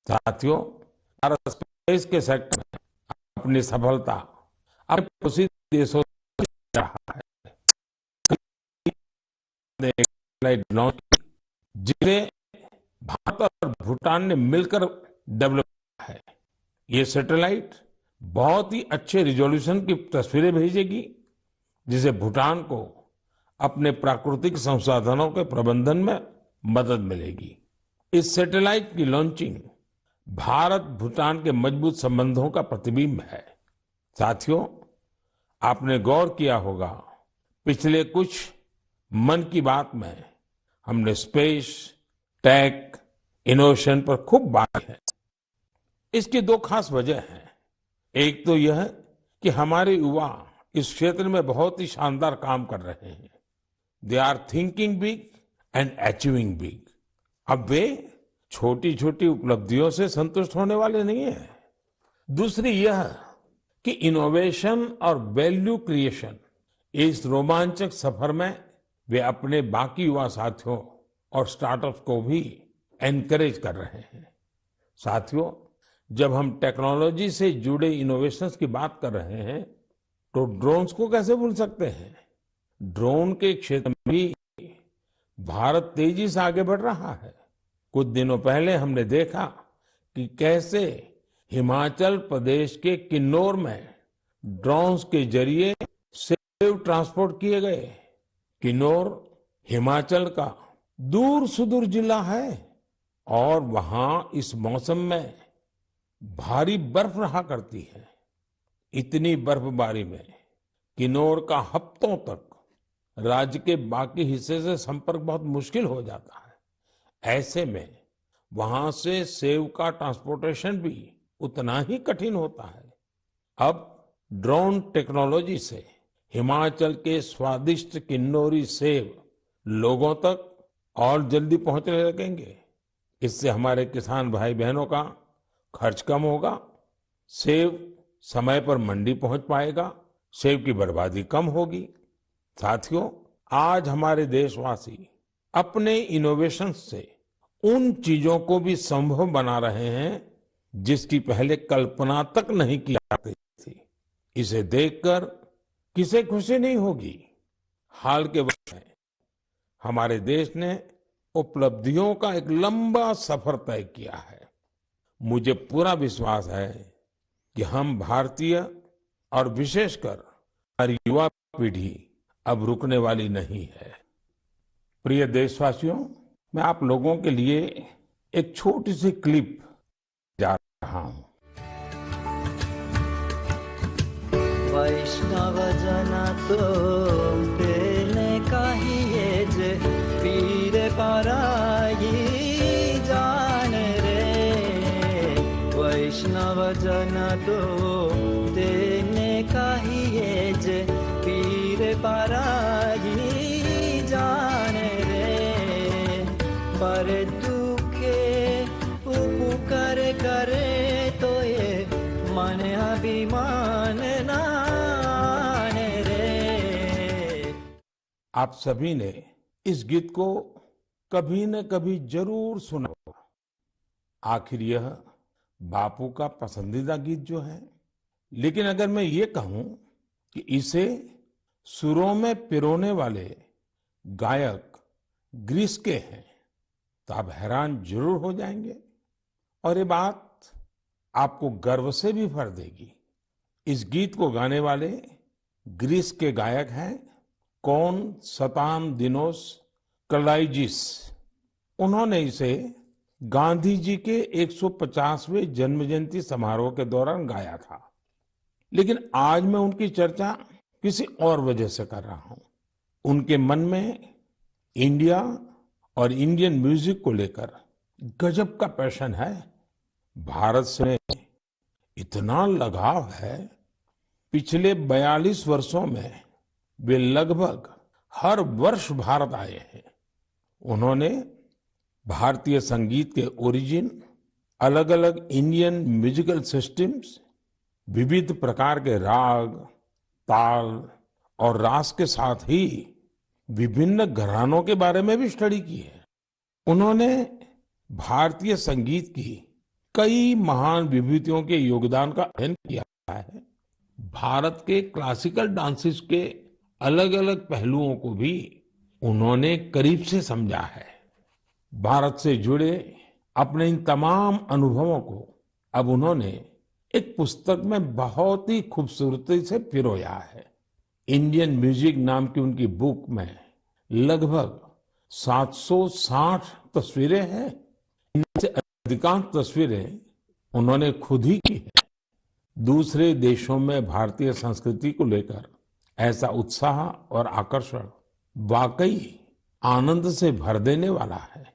साथियों, भारत स्पेस के सेक्टर में अपनी सफलता अपने पड़ोसी देशों से रहा है। ने एक सैटेलाइट लॉन्च की, जिसे भारत और भूटान ने मिलकर डेवलप किया है। ये सैटेलाइट बहुत ही अच्छे रिजोल्यूशन की तस्वीरें भेजेगी, जिसे भूटान को अपने प्राकृतिक संसाधनों के प्रबंधन में मदद मिलेगी। इस सैटेलाइट की लॉन्चिंग भारत भूटान के मजबूत संबंधों का प्रतिबिंब है। साथियों, आपने गौर किया होगा, पिछले कुछ मन की बात में हमने स्पेस, टेक, इनोवेशन पर खूब बात की है। इसकी दो खास वजह हैं। एक तो यह कि हमारे युवा इस क्षेत्र में बहुत ही शानदार काम कर रहे हैं। They are thinking big and achieving big. अब वे छोटी छोटी उपलब्धियों से संतुष्ट होने वाले नहीं हैं। दूसरी यह कि इनोवेशन और वैल्यू क्रिएशन, इस रोमांचक सफर में वे अपने बाकी युवा साथियों और स्टार्टअप्स को भी एनकरेज कर रहे हैं। साथियों, जब हम टेक्नोलॉजी से जुड़े इनोवेशंस की बात कर रहे हैं, तो ड्रोन्स को कैसे भूल सकते हैं। ड्रोन के क्षेत्र में भी भारत तेजी से आगे बढ़ रहा है। कुछ दिनों पहले हमने देखा कि कैसे हिमाचल प्रदेश के किन्नौर में ड्रोन्स के जरिए सेब ट्रांसपोर्ट किए गए। किन्नौर हिमाचल का दूर सुदूर जिला है और वहां इस मौसम में भारी बर्फ रहा करती है। इतनी बर्फबारी में किन्नौर का हफ्तों तक राज्य के बाकी हिस्से से संपर्क बहुत मुश्किल हो जाता है। ऐसे में वहां से सेब का ट्रांसपोर्टेशन भी उतना ही कठिन होता है। अब ड्रोन टेक्नोलॉजी से हिमाचल के स्वादिष्ट किन्नौरी सेब लोगों तक और जल्दी पहुंचने लगेंगे। इससे हमारे किसान भाई बहनों का खर्च कम होगा, सेब समय पर मंडी पहुंच पाएगा, सेब की बर्बादी कम होगी। साथियों, आज हमारे देशवासी अपने इनोवेशन से उन चीजों को भी संभव बना रहे हैं जिसकी पहले कल्पना तक नहीं की जाती थी। इसे देखकर किसे खुशी नहीं होगी। हाल के वर्ष में हमारे देश ने उपलब्धियों का एक लंबा सफर तय किया है। मुझे पूरा विश्वास है कि हम भारतीय और विशेषकर हमारी युवा पीढ़ी अब रुकने वाली नहीं है। प्रिय देशवासियों, मैं आप लोगों के लिए एक छोटी सी क्लिप जा रहा हूं। वैष्णव जन तो तेने कहिए जे पीर पराई जान रे। वैष्णव जन तो तेने कहिए जे पीर पराई जान रे। पर दुखे उपकार करे तो ये मन अभिमान नान रे। आप सभी ने इस गीत को कभी न कभी जरूर सुना होगा। आखिर यह बापू का पसंदीदा गीत जो है। लेकिन अगर मैं ये कहूं कि इसे सुरों में पिरोने वाले गायक ग्रीस के हैं, तो आप हैरान जरूर हो जाएंगे और ये बात आपको गर्व से भी भर देगी। इस गीत को गाने वाले ग्रीस के गायक हैं कोनस्टांतिनोस कलाइजिस। उन्होंने इसे गांधी जी के 150वें जन्म जयंती समारोह के दौरान गाया था। लेकिन आज मैं उनकी चर्चा किसी और वजह से कर रहा हूं। उनके मन में इंडिया और इंडियन म्यूजिक को लेकर गजब का पैशन है। भारत से इतना लगाव है, पिछले 42 वर्षों में वे लगभग हर वर्ष भारत आए हैं। उन्होंने भारतीय संगीत के ओरिजिन, अलग अलग इंडियन म्यूजिकल सिस्टम्स, विविध प्रकार के राग, ताल और रास के साथ ही विभिन्न घरानों के बारे में भी स्टडी की है। उन्होंने भारतीय संगीत की कई महान विभूतियों के योगदान का अध्ययन किया है। भारत के क्लासिकल डांसेस के अलग अलग पहलुओं को भी उन्होंने करीब से समझा है। भारत से जुड़े अपने इन तमाम अनुभवों को अब उन्होंने एक पुस्तक में बहुत ही खूबसूरती से पिरोया है। इंडियन म्यूजिक नाम की उनकी बुक में लगभग 760 तस्वीरें हैं। इनमें से अधिकांश तस्वीरें उन्होंने खुद ही की है। दूसरे देशों में भारतीय संस्कृति को लेकर ऐसा उत्साह और आकर्षण वाकई आनंद से भर देने वाला है।